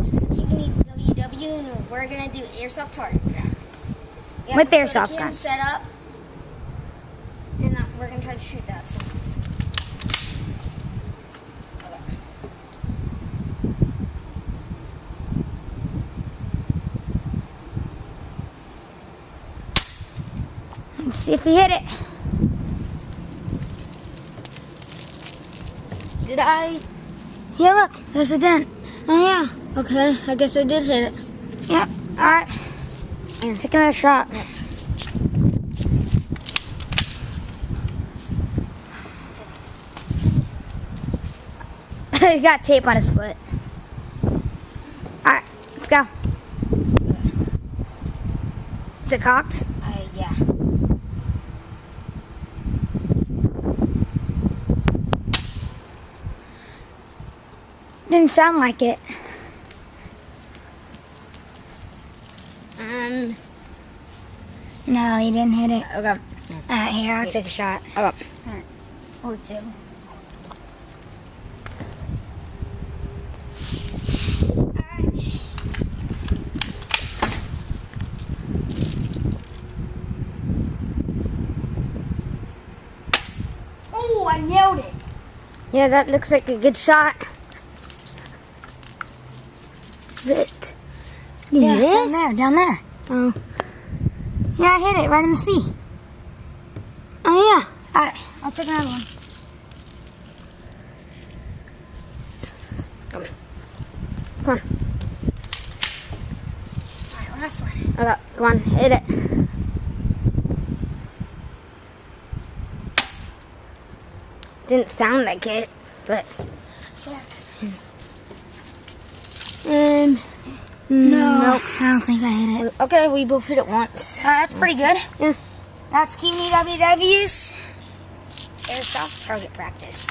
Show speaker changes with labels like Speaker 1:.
Speaker 1: This is keeping WW, and we're gonna do airsoft target practice.
Speaker 2: With airsoft guns.
Speaker 1: Set up, and we're gonna try to shoot that. So.
Speaker 2: Let's see if we hit it.
Speaker 1: Did I?
Speaker 2: Yeah, look, there's a dent.
Speaker 1: Oh yeah. Okay, I guess I did hit it.
Speaker 2: Yep. All right. Take another shot.
Speaker 1: Yep.
Speaker 2: He got tape on his foot. All right, let's go. Is it cocked?
Speaker 1: Yeah.
Speaker 2: Didn't sound like it. No, you didn't hit it.
Speaker 1: Okay.
Speaker 2: Here, I'll take a shot.
Speaker 1: Okay.
Speaker 2: All right. Or two.
Speaker 1: Oh, I nailed it.
Speaker 2: Yeah, that looks like a good shot. Is it?
Speaker 1: Yeah,
Speaker 2: it is? Down there. Oh. Yeah, I hit it right in the sea. Oh, yeah. All right, I'll take another one. Come on.
Speaker 1: All right, last one.
Speaker 2: Okay, come on, hit it. Didn't sound like it, but...
Speaker 1: No,
Speaker 2: nope.
Speaker 1: I don't think I hit it.
Speaker 2: Okay, we both hit it once.
Speaker 1: That's pretty good.
Speaker 2: Yeah.
Speaker 1: That's Keep Me WW's airsoft target practice.